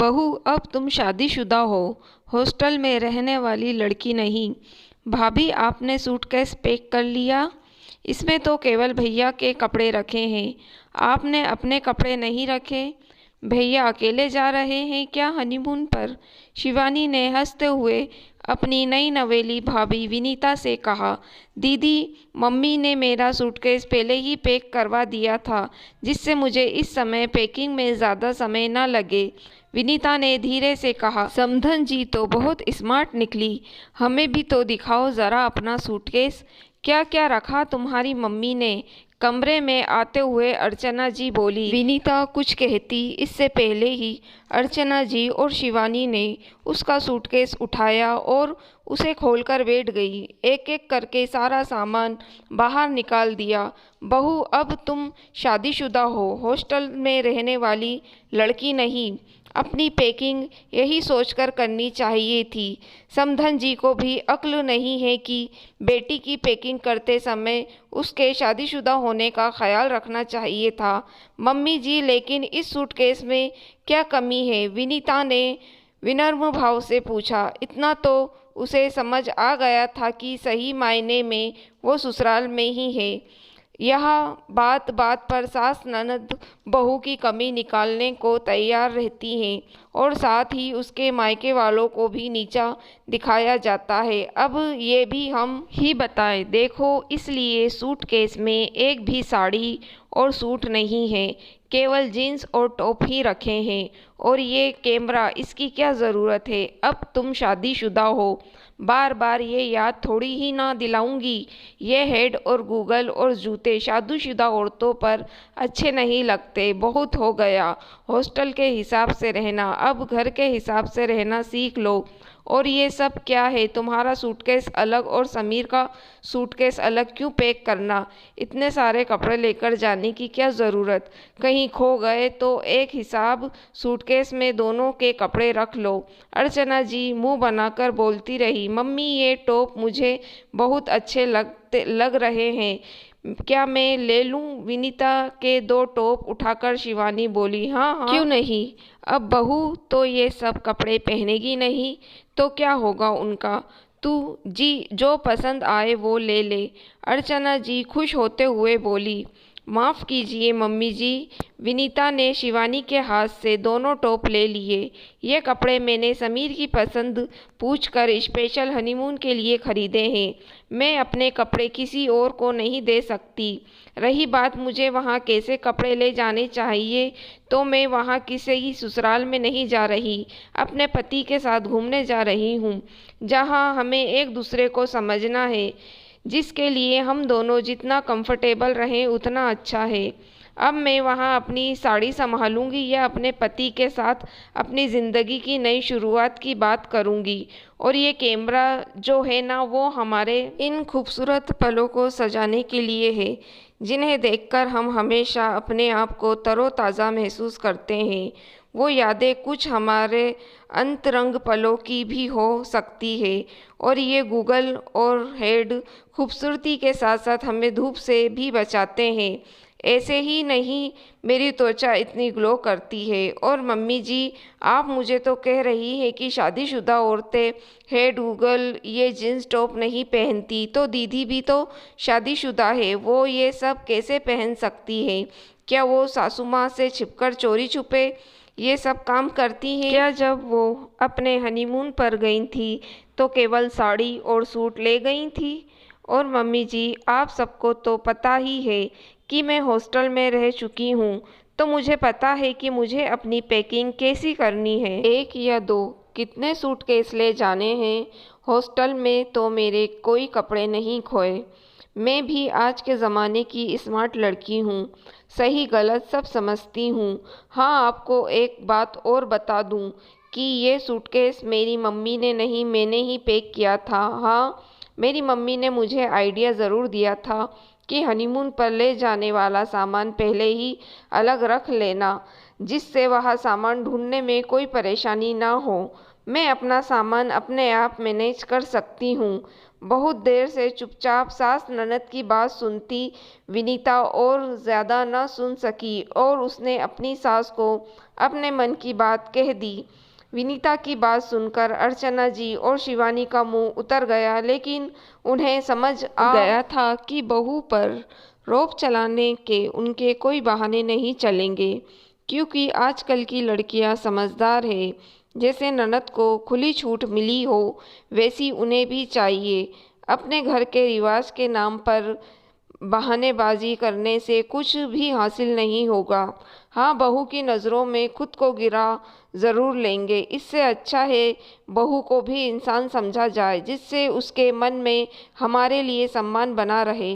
बहू, अब तुम शादीशुदा हो, हॉस्टल में रहने वाली लड़की नहीं। भाभी, आपने सूटकेस पैक कर लिया? इसमें तो केवल भैया के कपड़े रखे हैं। आपने अपने कपड़े नहीं रखे? भैया अकेले जा रहे हैं क्या हनीमून पर? शिवानी ने हंसते हुए अपनी नई नवेली भाभी विनीता से कहा। दीदी, मम्मी ने मेरा सूटकेस पहले ही पैक करवा दिया था, जिससे मुझे इस समय पैकिंग में ज़्यादा समय न लगे। विनीता ने धीरे से कहा। समधन जी तो बहुत स्मार्ट निकली। हमें भी तो दिखाओ ज़रा अपना सूटकेस। क्या क्या रखा तुम्हारी मम्मी ने? कमरे में आते हुए अर्चना जी बोली। विनीता कुछ कहती इससे पहले ही अर्चना जी और शिवानी ने उसका सूटकेस उठाया और उसे खोलकर बैठ गई। एक एक करके सारा सामान बाहर निकाल दिया। बहू, अब तुम शादीशुदा हो, हॉस्टल में रहने वाली लड़की नहीं। अपनी पैकिंग यही सोचकर करनी चाहिए थी। समधन जी को भी अक्ल नहीं है कि बेटी की पैकिंग करते समय उसके शादीशुदा होने का ख्याल रखना चाहिए था। मम्मी जी, लेकिन इस सूटकेस में क्या कमी है? विनीता ने विनम्र भाव से पूछा। इतना तो उसे समझ आ गया था कि सही मायने में वो ससुराल में ही है। यह बात बात पर सास ननद बहू की कमी निकालने को तैयार रहती हैं और साथ ही उसके मायके वालों को भी नीचा दिखाया जाता है। अब ये भी हम ही बताएं। देखो, इसलिए सूटकेस में एक भी साड़ी और सूट नहीं है, केवल जीन्स और टॉप ही रखे हैं। और ये कैमरा, इसकी क्या ज़रूरत है? अब तुम शादीशुदा हो, बार बार ये याद थोड़ी ही ना दिलाऊंगी। ये हेड और गूगल और जूते शादीशुदा औरतों पर अच्छे नहीं लगते। बहुत हो गया हॉस्टल के हिसाब से रहना, अब घर के हिसाब से रहना सीख लो। और ये सब क्या है? तुम्हारा सूटकेस अलग और समीर का सूटकेस अलग क्यों पैक करना? इतने सारे कपड़े लेकर जाने की क्या ज़रूरत? कहीं खो गए तो एक हिसाब सूटकेस में दोनों के कपड़े रख लो। अर्चना जी मुंह बनाकर बोलती रही। मम्मी, ये टॉप मुझे बहुत अच्छे लग रहे हैं, क्या मैं ले लूं? विनीता के 2 टॉप उठाकर शिवानी बोली। हाँ हाँ, क्यों नहीं? अब बहू तो ये सब कपड़े पहनेगी नहीं तो क्या होगा उनका? तू जी जो पसंद आए वो ले ले। अर्चना जी खुश होते हुए बोली। माफ़ कीजिए मम्मी जी। विनीता ने शिवानी के हाथ से दोनों टॉप ले लिए। ये कपड़े मैंने समीर की पसंद पूछकर स्पेशल हनीमून के लिए खरीदे हैं। मैं अपने कपड़े किसी और को नहीं दे सकती। रही बात मुझे वहाँ कैसे कपड़े ले जाने चाहिए, तो मैं वहाँ किसी ही ससुराल में नहीं जा रही, अपने पति के साथ घूमने जा रही हूँ, जहाँ हमें एक दूसरे को समझना है, जिसके लिए हम दोनों जितना कंफर्टेबल रहें उतना अच्छा है। अब मैं वहाँ अपनी साड़ी संभालूंगी या अपने पति के साथ अपनी ज़िंदगी की नई शुरुआत की बात करूंगी। और ये कैमरा जो है ना, वो हमारे इन खूबसूरत पलों को सजाने के लिए है, जिन्हें देखकर हम हमेशा अपने आप को तरोताज़ा महसूस करते हैं। वो यादें कुछ हमारे अंतरंग पलों की भी हो सकती है। और ये गूगल और हेड खूबसूरती के साथ साथ हमें धूप से भी बचाते हैं। ऐसे ही नहीं मेरी त्वचा इतनी ग्लो करती है। और मम्मी जी, आप मुझे तो कह रही है कि शादीशुदा औरतें हेड गूगल ये जीन्स टॉप नहीं पहनती, तो दीदी भी तो शादीशुदा है, वो ये सब कैसे पहन सकती है? क्या वो सासू माँ से छिपकर चोरी छुपे ये सब काम करती है? क्या जब वो अपने हनीमून पर गई थी तो केवल साड़ी और सूट ले गई थी? और मम्मी जी, आप सबको तो पता ही है कि मैं हॉस्टल में रह चुकी हूँ, तो मुझे पता है कि मुझे अपनी पैकिंग कैसी करनी है। 1 या 2 कितने सूटकेस ले जाने हैं? हॉस्टल में तो मेरे कोई कपड़े नहीं खोए। मैं भी आज के ज़माने की स्मार्ट लड़की हूँ, सही गलत सब समझती हूँ। हाँ, आपको एक बात और बता दूँ कि ये सूटकेस मेरी मम्मी ने नहीं, मैंने ही पैक किया था। हाँ, मेरी मम्मी ने मुझे आइडिया ज़रूर दिया था कि हनीमून पर ले जाने वाला सामान पहले ही अलग रख लेना, जिससे वह सामान ढूंढने में कोई परेशानी ना हो। मैं अपना सामान अपने आप मैनेज कर सकती हूँ। बहुत देर से चुपचाप सास ननद की बात सुनती विनीता और ज़्यादा न सुन सकी और उसने अपनी सास को अपने मन की बात कह दी। विनीता की बात सुनकर अर्चना जी और शिवानी का मुंह उतर गया, लेकिन उन्हें समझ आ गया था कि बहू पर रौब चलाने के उनके कोई बहाने नहीं चलेंगे, क्योंकि आजकल की लड़कियां समझदार है। जैसे ननद को खुली छूट मिली हो, वैसी उन्हें भी चाहिए। अपने घर के रिवाज के नाम पर बहानेबाजी करने से कुछ भी हासिल नहीं होगा। हाँ, बहू की नज़रों में खुद को गिरा ज़रूर लेंगे। इससे अच्छा है बहू को भी इंसान समझा जाए, जिससे उसके मन में हमारे लिए सम्मान बना रहे।